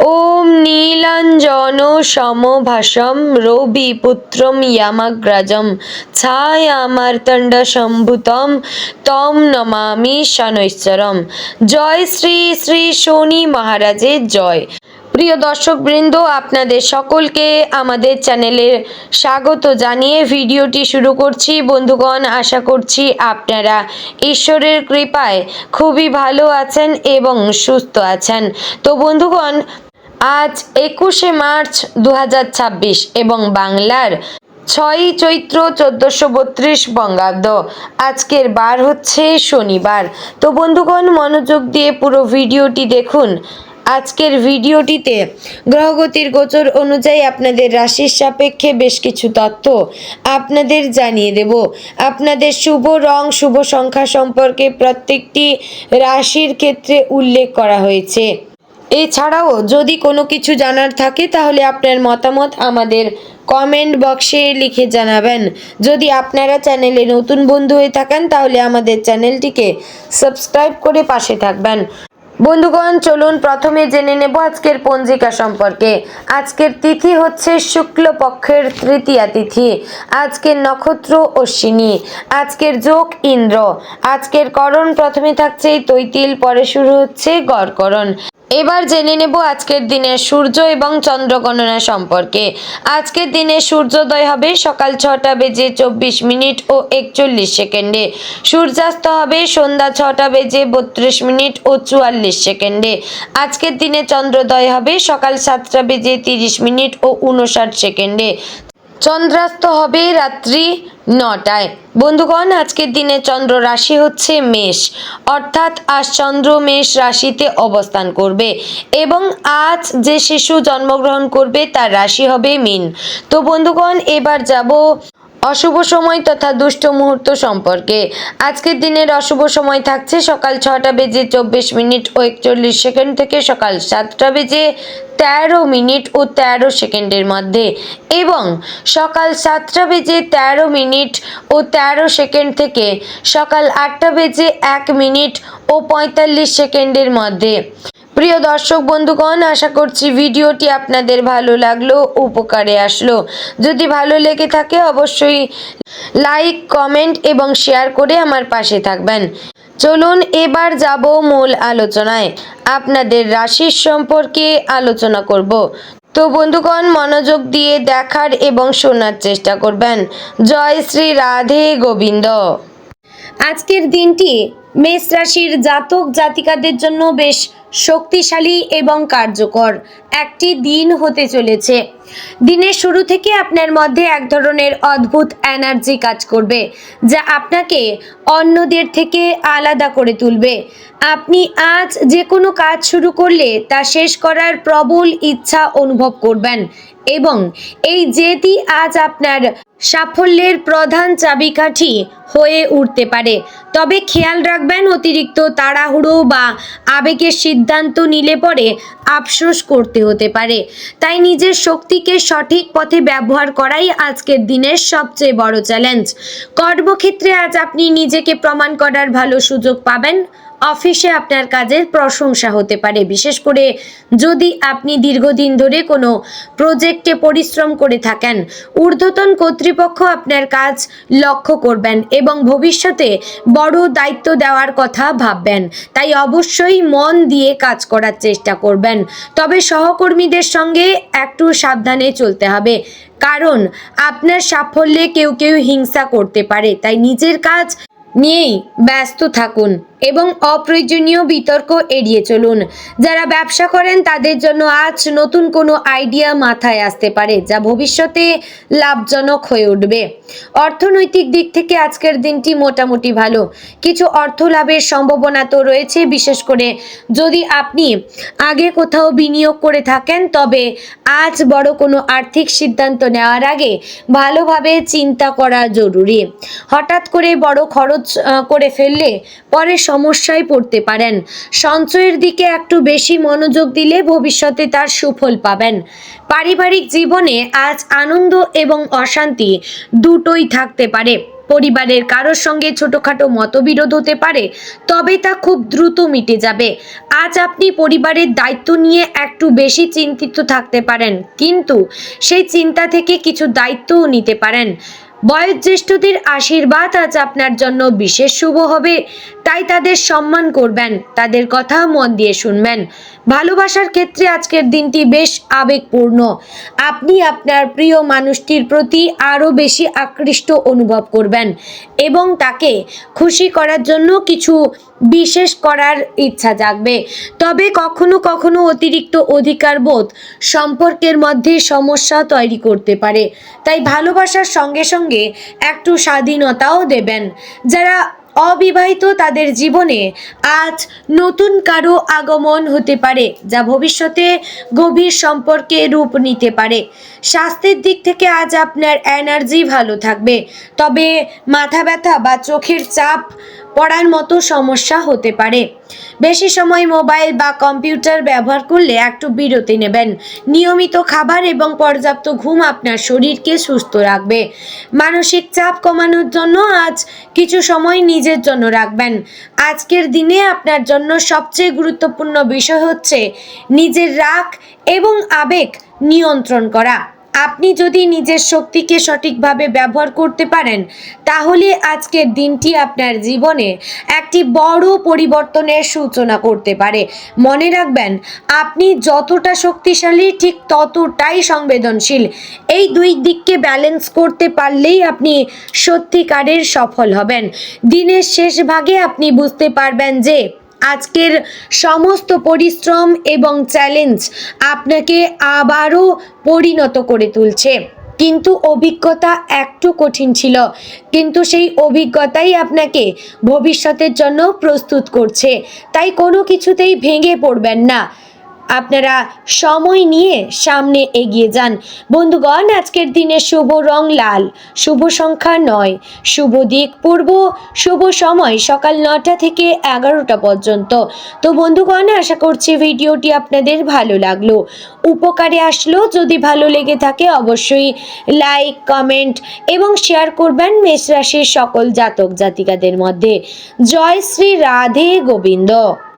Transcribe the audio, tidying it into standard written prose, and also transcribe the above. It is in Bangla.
ওম নীলাঞ্জন সমভাসম রবিপুত্রম ইয়ামাগ্রজম ছায়ামার্তণ্ড সম্ভূতম তম নমামি শনৈশ্চরম। জয় শ্রী শ্রী শনি মহারাজের জয়। প্রিয় দর্শকবৃন্দ, আপনাদের সকলকে আমাদের চ্যানেলে স্বাগত জানিয়ে ভিডিওটি শুরু করছি। বন্ধুগণ, আশা করছি আপনারা ঈশ্বরের কৃপায় খুবই ভালো আছেন এবং সুস্থ আছেন। তো বন্ধুগণ, আজ 21শে মার্চ 2026 এবং বাংলার 6ই চৈত্র 1432 বঙ্গাব্দ। আজকের বার হচ্ছে শনিবার। তো বন্ধুগণ, মনোযোগ দিয়ে পুরো ভিডিওটি দেখুন। আজকের ভিডিওটিতে গ্রহগতির গোচর অনুযায়ী আপনাদের রাশির সাপেক্ষে বেশ কিছু তথ্য আপনাদের জানিয়ে দেব। আপনাদের শুভ রং, শুভ সংখ্যা সম্পর্কে প্রত্যেকটি রাশির ক্ষেত্রে উল্লেখ করা হয়েছে। এছাড়াও যদি কোনো কিছু জানার থাকে তাহলে আপনার মতামত আমাদের কমেন্ট বক্সে লিখে জানাবেন। যদি আপনারা চ্যানেলে নতুন বন্ধু হয়ে থাকেন তাহলে আমাদের চ্যানেলটিকে সাবস্ক্রাইব করে পাশে থাকবেন। বন্ধুগণ, চলুন প্রথমে জেনে নেব আজকের পঞ্জিকা সম্পর্কে। আজকের তিথি হচ্ছে শুক্লপক্ষের তৃতীয়া তিথি। আজকের নক্ষত্র অশ্বিনী। আজকের যোগ ইন্দ্র। আজকের করণ প্রথমে থাকছে তৈতিল, পরে শুরু হচ্ছে গড়করণ। এবার জেনে নেব আজকের দিনের সূর্য এবং চন্দ্র গণনা সম্পর্কে। আজকের দিনে সূর্যোদয় হবে সকাল 6টা বেজে 24 মিনিট ও 41 সেকেন্ডে। সূর্যাস্ত হবে সন্ধ্যা 6টা বেজে 32 মিনিট ও 44 সেকেন্ডে। আজকের দিনে চন্দ্রোদয় হবে সকাল 7টা বেজে 30 মিনিট ও 59 সেকেন্ডে। চন্দ্রাস্ত হবে রাত্রি 9টায়। বন্ধুগণ, আজকের দিনে চন্দ্র রাশি হচ্ছে মেষ, অর্থাৎ আজ চন্দ্র মেষ রাশিতে অবস্থান করবে এবং আজ যে শিশু জন্মগ্রহণ করবে তার রাশি হবে মীন। তো বন্ধুগণ, এবার যাব অশুভ সময় তথা দুষ্ট মুহূর্ত সম্পর্কে। আজকের দিনের অশুভ সময় থাকছে সকাল 6টা বেজে 24 মিনিট ও 41 সেকেন্ড থেকে সকাল 7টা বেজে 13 মিনিট ও 13 সেকেন্ডের মধ্যে এবং সকাল 7টা বেজে 13 মিনিট ও 13 সেকেন্ড থেকে সকাল 8টা বেজে 1 মিনিট ও 45 সেকেন্ডের মধ্যে। প্রিয় দর্শক বন্ধুগণ, আশা করছি ভিডিওটি আপনাদের ভালো লাগলো, উপকারে আসলো। যদি ভালো লেগে থাকে অবশ্যই লাইক, কমেন্ট এবং শেয়ার করে আমার পাশে থাকবেন। চলুন এবার যাব মূল আলোচনায়। আপনাদের রাশির সম্পর্কে আলোচনা করব। তো বন্ধুগণ, মনোযোগ দিয়ে দেখার এবং শোনার চেষ্টা করবেন। জয় শ্রী রাধে গোবিন্দ। আজকের দিনটি মেষ রাশির জাতক জাতিকাদের জন্য বেশ শক্তিশালী এবং কার্যকর একটি দিন হতে চলেছে। দিনের শুরু থেকে আপনার মধ্যে এক ধরনের অদ্ভুত এনার্জি কাজ করবে যা আপনাকে অন্যদের থেকে আলাদা করে তুলবে। আপনি আজ যে কোনো কাজ শুরু করলে তা শেষ করার প্রবল ইচ্ছা অনুভব করবেন এবং এই জেদই আজ আপনার সাফল্যের প্রধান চাবিকাঠি হয়ে উঠতে পারে। তবে খেয়াল রাখবেন, অতিরিক্ত তাড়াহুড়ো বা আবেগের সিদ্ধান্ত নিলে পরে আফসোস করতে হতে পারে। তাই নিজের শক্তিকে সঠিক পথে ব্যবহার করাই আজকের দিনের সবচেয়ে বড় চ্যালেঞ্জ। কর্মক্ষেত্রে আজ আপনি নিজেকে প্রমাণ করার ভালো সুযোগ পাবেন। অফিসে আপনার কাজের প্রশংসা হতে পারে, বিশেষ করে যদি আপনি দীর্ঘদিন ধরে কোনো প্রজেক্টে পরিশ্রম করে থাকেন। ঊর্ধ্বতন কর্তৃপক্ষ আপনার কাজ লক্ষ্য করবেন এবং ভবিষ্যতে বড় দায়িত্ব দেওয়ার কথা ভাববেন। তাই অবশ্যই মন দিয়ে কাজ করার চেষ্টা করবেন। তবে সহকর্মীদের সঙ্গে একটু সাবধানে চলতে হবে, কারণ আপনার সাফল্যে কেউ কেউ হিংসা করতে পারে। তাই নিজের কাজ নিয়েই ব্যস্ত থাকুন এবং অপ্রয়োজনীয় বিতর্ক এড়িয়ে চলুন। যারা ব্যবসা করেন তাদের জন্য আজ নতুন কোনো আইডিয়া মাথায় আসতে পারে যা ভবিষ্যতে লাভজনক হয়ে উঠবে। অর্থনৈতিক দিক থেকে আজকের দিনটি মোটামুটি ভালো। কিছু অর্থ লাভের সম্ভাবনা তো রয়েছে, বিশেষ করে যদি আপনি আগে কোথাও বিনিয়োগ করে থাকেন। তবে আজ বড় কোনো আর্থিক সিদ্ধান্ত নেওয়ার আগে ভালোভাবে চিন্তা করা জরুরি। হঠাৎ করে বড় খরচ করে ফেললে পরে সমস্যায় পড়তে পারেন। সঞ্চয়ের দিকে একটু বেশি মনোযোগ দিলে ভবিষ্যতে তার সুফল পাবেন। পারিবারিক জীবনে আজ আনন্দ এবং অশান্তি দুটোই থাকতে পারে। পরিবারের কারোর সঙ্গে ছোটখাটো মতবিরোধ হতে পারে, তবে তা খুব দ্রুত মিটে যাবে। আজ আপনি পরিবারের দায়িত্ব নিয়ে একটু বেশি চিন্তিত থাকতে পারেন, কিন্তু সেই চিন্তা থেকে কিছু দায়িত্বও নিতে পারেন। বয়োজ্যেষ্ঠদের আশীর্বাদ আজ আপনার জন্য বিশেষ শুভ হবে, তাই তাদের সম্মান করবেন, তাদের কথা মন দিয়ে শুনবেন। ভালোবাসার ক্ষেত্রে আজকের দিনটি বেশ আবেগপূর্ণ। আপনি আপনার প্রিয় মানুষটির প্রতি আরও বেশি আকৃষ্ট অনুভব করবেন এবং তাকে খুশি করার জন্য কিছু বিশেষ করার ইচ্ছা জাগবে। তবে কখনো কখনো অতিরিক্ত অধিকার বোধ সম্পর্কের মধ্যে সমস্যা তৈরি করতে পারে, তাই ভালোবাসার সঙ্গে সঙ্গে একটু স্বাধীনতাও দেবেন। যারা অবিবাহিত তাদের জীবনে আজ নতুন কারো আগমন হতে পারে, যা ভবিষ্যতে গভীর সম্পর্কে রূপ নিতে পারে। স্বাস্থ্যের দিক থেকে আজ আপনার এনার্জি ভালো থাকবে, তবে মাথা ব্যথা বা চোখের চাপ পড়ার মতো সমস্যা হতে পারে। বেশি সময় মোবাইল বা কম্পিউটার ব্যবহার করলে একটু বিরতি নেবেন। নিয়মিত খাবার এবং পর্যাপ্ত ঘুম আপনার শরীরকে সুস্থ রাখবে। মানসিক চাপ কমানোর জন্য আজ কিছু সময় নিজের জন্য রাখবেন। আজকের দিনে আপনার জন্য সবচেয়ে গুরুত্বপূর্ণ বিষয় হচ্ছে নিজের রাগ এবং আবেগ নিয়ন্ত্রণ করা। আপনি যদি নিজের শক্তিকে সঠিকভাবে ব্যবহার করতে পারেন, তাহলে আজকের দিনটি আপনার জীবনে একটি বড় পরিবর্তনের সূচনা করতে পারে। মনে রাখবেন, আপনি যতটা শক্তিশালী ঠিক ততটাই সংবেদনশীল। এই দুই দিককে ব্যালেন্স করতে পারলেই আপনি সত্যিকারের সফল হবেন। দিনের শেষ ভাগে আপনি বুঝতে পারবেন যে আজকের সমস্ত পরিশ্রম এবং চ্যালেঞ্জ আপনাকে আবারও পরিণত করে তুলছে। কিন্তু অভিজ্ঞতা একটু কঠিন ছিল, কিন্তু সেই অভিজ্ঞতাই আপনাকে ভবিষ্যতের জন্য প্রস্তুত করছে। তাই কোনো কিছুতেই ভেঙে পড়বেন না। আপনারা সময় নিয়ে সামনে এগিয়ে যান। বন্ধুগণ, আজকের দিনে শুভ রং লাল, শুভ সংখ্যা 9, শুভ দিক পূর্ব, শুভ সময় সকাল 9টা থেকে 11টা পর্যন্ত। তো বন্ধুগণ, আশা করছি ভিডিওটি আপনাদের ভালো লাগলো, উপকারে আসলো। যদি ভালো লেগে থাকে অবশ্যই লাইক, কমেন্ট এবং শেয়ার করবেন মেষ রাশির সকল জাতক জাতিকাদের মধ্যে। জয় শ্রী রাধে গোবিন্দ।